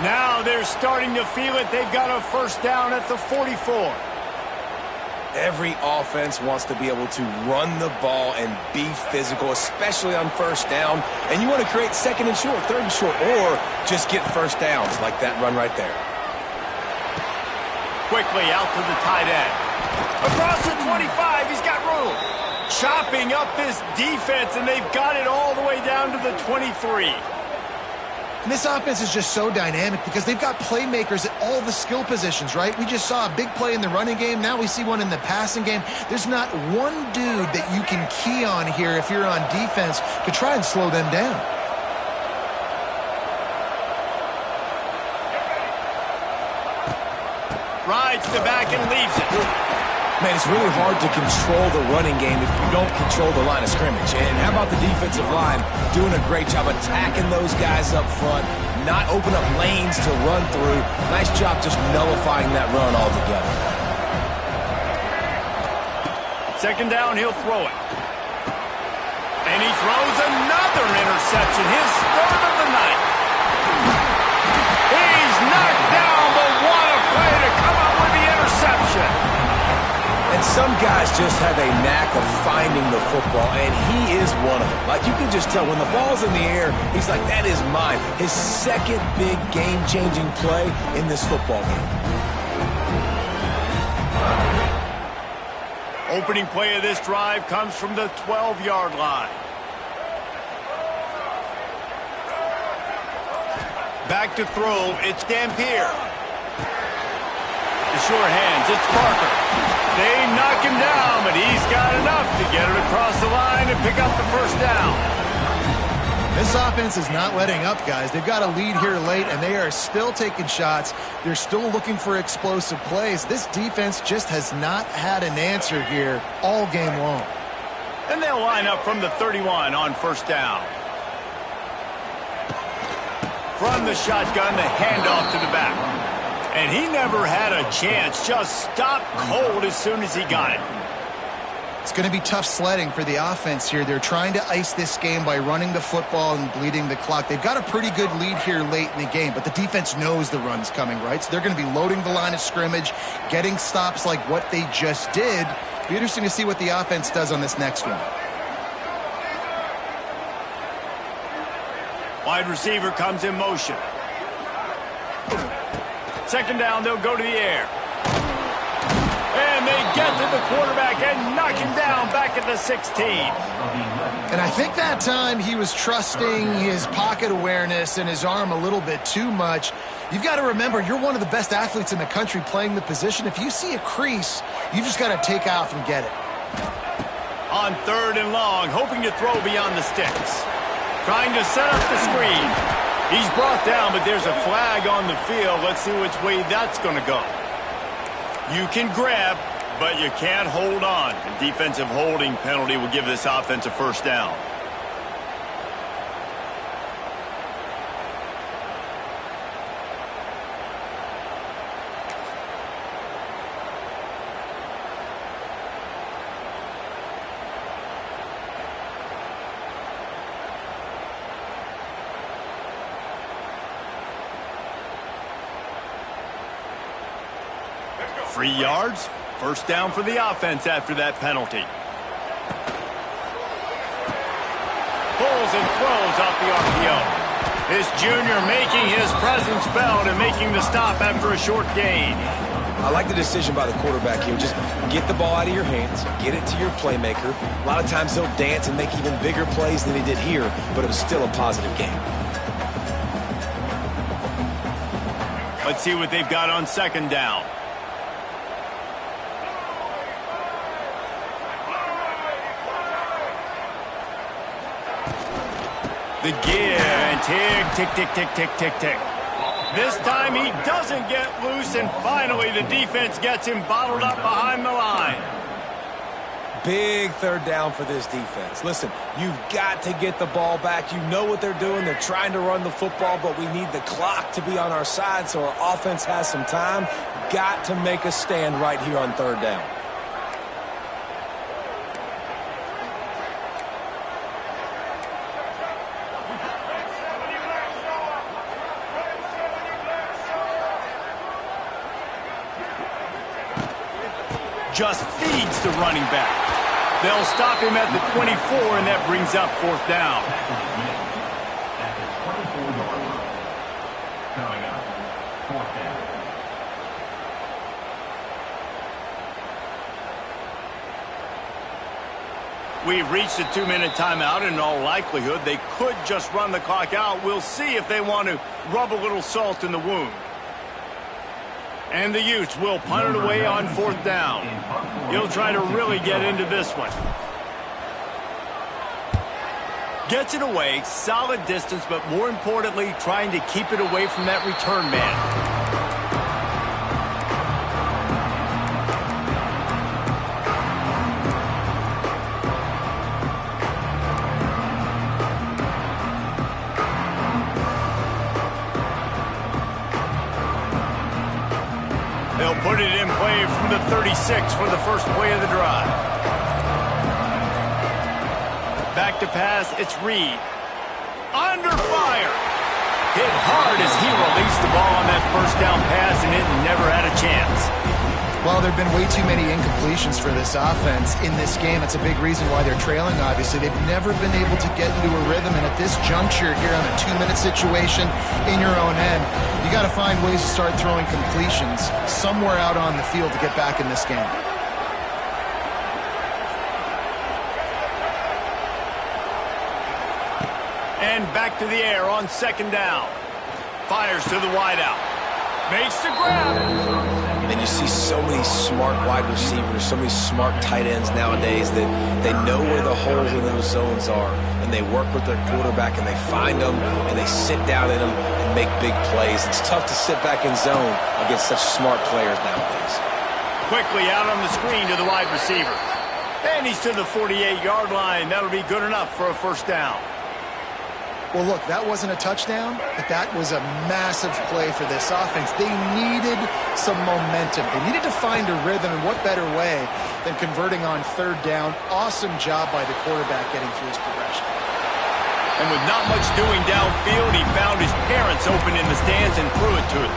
Now they're starting to feel it. They've got a 1st down at the 44. Every offense wants to be able to run the ball and be physical, especially on 1st down. And you want to create 2nd and short, 3rd and short, or just get 1st downs like that run right there. Quickly out to the tight end. Across the 25, he's got room. Chopping up this defense, and they've got it all the way down to the 23. And this offense is just so dynamic because they've got playmakers at all the skill positions, right? We just saw a big play in the running game. Now we see one in the passing game. There's not one dude that you can key on here if you're on defense to try and slow them down. Rides the back and leaves it. Man, it's really hard to control the running game if you don't control the line of scrimmage. And how about the defensive line doing a great job attacking those guys up front, not open up lanes to run through. Nice job just nullifying that run altogether. Second down, he'll throw it. And he throws another interception, his third of the night. He's knocked down, but what a play to come up with the interception. And some guys just have a knack of finding the football, and he is one of them. Like, you can just tell when the ball's in the air, he's like, that is mine. His second big game-changing play in this football game. Opening play of this drive comes from the 12-yard line. Back to throw, it's Dampier. The sure hands, it's Parker. They knock him down, but he's got enough to get it across the line and pick up the first down. This offense is not letting up, guys. They've got a lead here late, and they are still taking shots. They're still looking for explosive plays. This defense just has not had an answer here all game long. And they'll line up from the 31 on first down. From the shotgun, the handoff to the back. And he never had a chance, just stopped cold as soon as he got it. It's going to be tough sledding for the offense here. They're trying to ice this game by running the football and bleeding the clock. They've got a pretty good lead here late in the game, but the defense knows the run's coming, right? So they're going to be loading the line of scrimmage, getting stops like what they just did. It'll be interesting to see what the offense does on this next one. Wide receiver comes in motion. Second down, they'll go to the air. And they get to the quarterback and knock him down back at the 16. And I think that time he was trusting his pocket awareness and his arm a little bit too much. You've got to remember, you're one of the best athletes in the country playing the position. If you see a crease, you've just got to take off and get it. On third and long, hoping to throw beyond the sticks. Trying to set up the screen. He's brought down, but there's a flag on the field. Let's see which way that's going to go. You can grab, but you can't hold on. The defensive holding penalty will give this offense a first down. Free yards, first down for the offense after that penalty. Pulls and throws off the RPO. This junior making his presence felt and making the stop after a short gain. I like the decision by the quarterback here. Just get the ball out of your hands, get it to your playmaker. A lot of times he'll dance and make even bigger plays than he did here, but it was still a positive game. Let's see what they've got on second down. The give and tick, tick, tick, tick, tick, tick, tick. This time he doesn't get loose, and finally the defense gets him bottled up behind the line. Big third down for this defense. Listen, you've got to get the ball back. You know what they're doing. They're trying to run the football, but we need the clock to be on our side so our offense has some time. Got to make a stand right here on third down. Just feeds the running back. They'll stop him at the 24, and that brings up fourth down. At the 24-yard line. Coming up, fourth down. We've reached a 2-minute timeout, and in all likelihood, they could just run the clock out. We'll see if they want to rub a little salt in the wound. And the Utes will punt it away on 4th down. He'll try to really get into this one. Gets it away, solid distance, but more importantly, trying to keep it away from that return man. They'll put it in play from the 36 for the first play of the drive. Back to pass, it's Reed. Under fire. Hit hard as he released the ball on that first down pass, and it never had a chance. Well, there have been way too many incompletions for this offense in this game. It's a big reason why they're trailing, obviously. They've never been able to get into a rhythm, and at this juncture here on a 2-minute situation in your own end, you got to find ways to start throwing completions somewhere out on the field to get back in this game. And back to the air on 2nd down. Fires to the wideout. Makes the grab. And you see so many smart wide receivers, so many smart tight ends nowadays that they know where the holes in those zones are, and they work with their quarterback, and they find them, and they sit down in them and make big plays. It's tough to sit back in zone against such smart players nowadays. Quickly out on the screen to the wide receiver. And he's to the 48-yard line. That'll be good enough for a 1st down. Well, look, that wasn't a touchdown, but that was a massive play for this offense. They needed some momentum. They needed to find a rhythm, and what better way than converting on 3rd down. Awesome job by the quarterback getting through his progression. And with not much doing downfield, he found his parents open in the stands and threw it to him.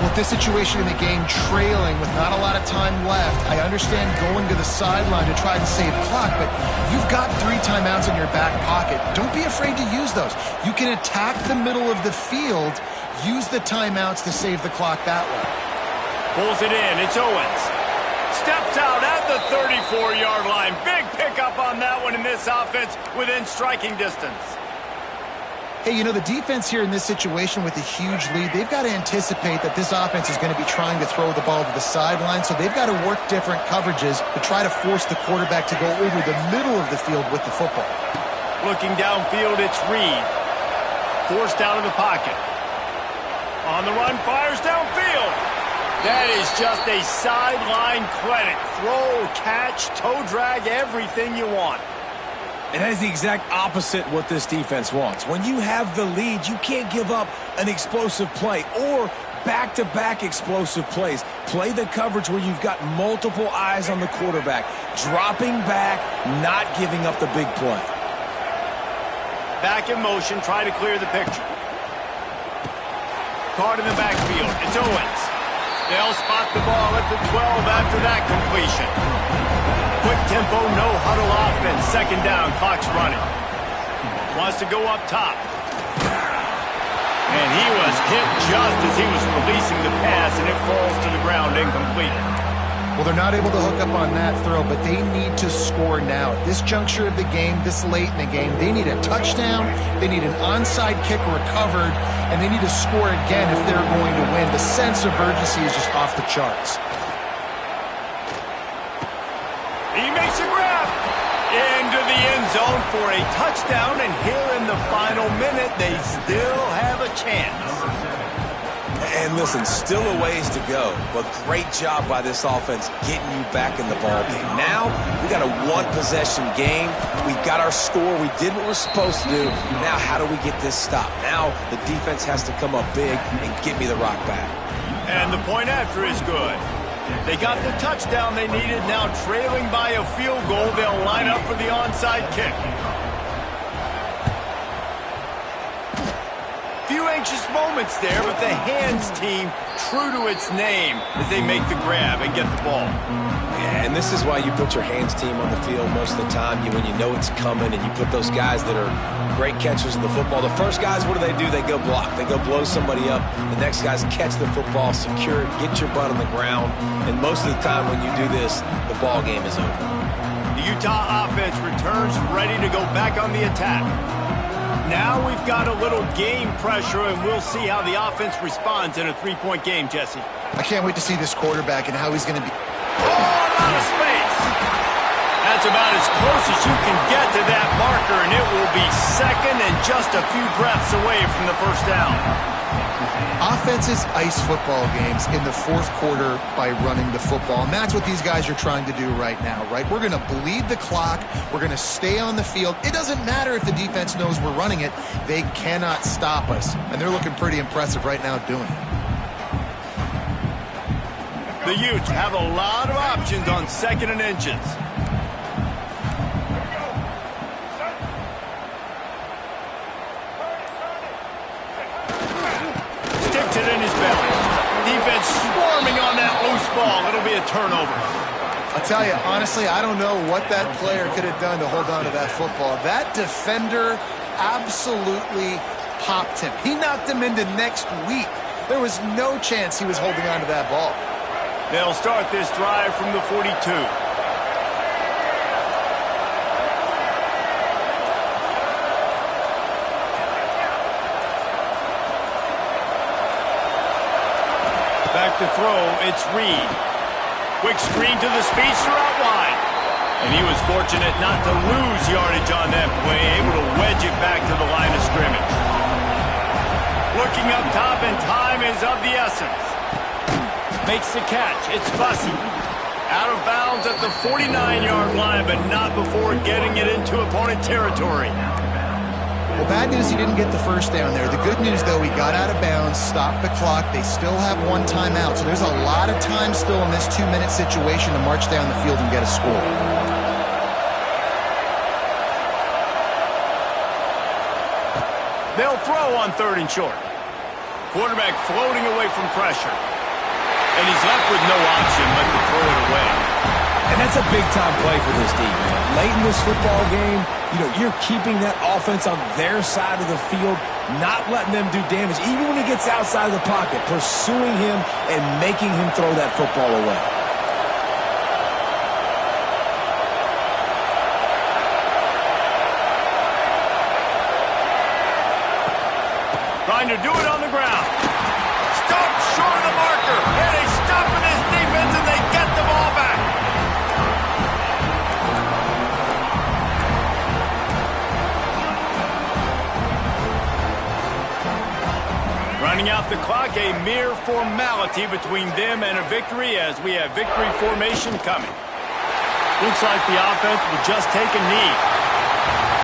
With this situation in the game, trailing with not a lot of time left, I understand going to the sideline to try and save clock, but you've got 3 timeouts in your back pocket. Don't be afraid to use those. You can attack the middle of the field, use the timeouts to save the clock that way. Pulls it in, it's Owens. Steps out at the 34-yard line. Big pickup on that one in this offense within striking distance. Hey, you know, the defense here in this situation with a huge lead, they've got to anticipate that this offense is going to be trying to throw the ball to the sideline, so they've got to work different coverages to try to force the quarterback to go over the middle of the field with the football. Looking downfield, it's Reed. Forced out of the pocket. On the run, fires downfield. That is just a sideline credit. Throw, catch, toe drag, everything you want. And that is the exact opposite what this defense wants. When you have the lead, you can't give up an explosive play or back-to-back explosive plays. Play the coverage where you've got multiple eyes on the quarterback, dropping back, not giving up the big play. Back in motion, try to clear the picture. Caught in the backfield, it's Owens. They'll spot the ball at the 12 after that completion. Quick tempo, no huddle offense. 2nd down, clock's running. Wants to go up top. And he was hit just as he was releasing the pass, and it falls to the ground incomplete. Well, they're not able to hook up on that throw, but they need to score now. At this juncture of the game, this late in the game, they need a touchdown, they need an onside kick recovered, and they need to score again if they're going to win. The sense of urgency is just off the charts. He makes a grab into the end zone for a touchdown, and here in the final minute, they still have a chance. And listen, still a ways to go, but great job by this offense getting you back in the ball game. Now, we got a 1-possession game. We got our score. We did what we're supposed to do. Now, how do we get this stopped? Now, the defense has to come up big and get me the rock back. And the point after is good. They got the touchdown they needed. Now trailing by a field goal, they'll line up for the onside kick. Few anxious moments there, but the hands team true to its name as they make the grab and get the ball. Yeah, and this is why you put your hands team on the field most of the time when you know it's coming, and you put those guys that are great catchers of the football. The first guys, what do? They go block. They go blow somebody up. The next guys catch the football, secure it, get your butt on the ground. And most of the time when you do this, the ball game is over. The Utah offense returns ready to go back on the attack. Now we've got a little game pressure, and we'll see how the offense responds in a three-point game, Jesse. I can't wait to see this quarterback and how he's going to be. Oh, out of space. That's about as close as you can get to that marker, and it will be second and just a few breaths away from the first down. Offenses ice football games in the fourth quarter by running the football, and that's what these guys are trying to do right now, right? We're going to bleed the clock. We're going to stay on the field. It doesn't matter if the defense knows we're running it. They cannot stop us, and they're looking pretty impressive right now doing it. The Utes have a lot of options on second and inches. Sticks it in his belly. Defense swarming on that loose ball. It'll be a turnover. I'll tell you, honestly, I don't know what that player could have done to hold on to that football. That defender absolutely popped him. He knocked him into next week. There was no chance he was holding on to that ball. They'll start this drive from the 42. Back to throw, it's Reed. Quick screen to the speedster out wide. And he was fortunate not to lose yardage on that play, able to wedge it back to the line of scrimmage. Looking up top, and time is of the essence. Makes the catch. It's Bussey. Out of bounds at the 49-yard line, but not before getting it into opponent territory. Well, bad news he didn't get the first down there. The good news, though, he got out of bounds, stopped the clock. They still have one timeout, so there's a lot of time still in this 2-minute situation to march down the field and get a score. They'll throw on third and short. Quarterback floating away from pressure. And he's left with no option but to throw it away. And that's a big-time play for this team. Late in this football game, you're keeping that offense on their side of the field, not letting them do damage. Even when he gets outside of the pocket, pursuing him and making him throw that football away. Trying to do it on the ground. Stopped short of the marker. And they stop in this defense and they get the ball back. Running out the clock, a mere formality between them and a victory as we have victory formation coming. Looks like the offense will just take a knee.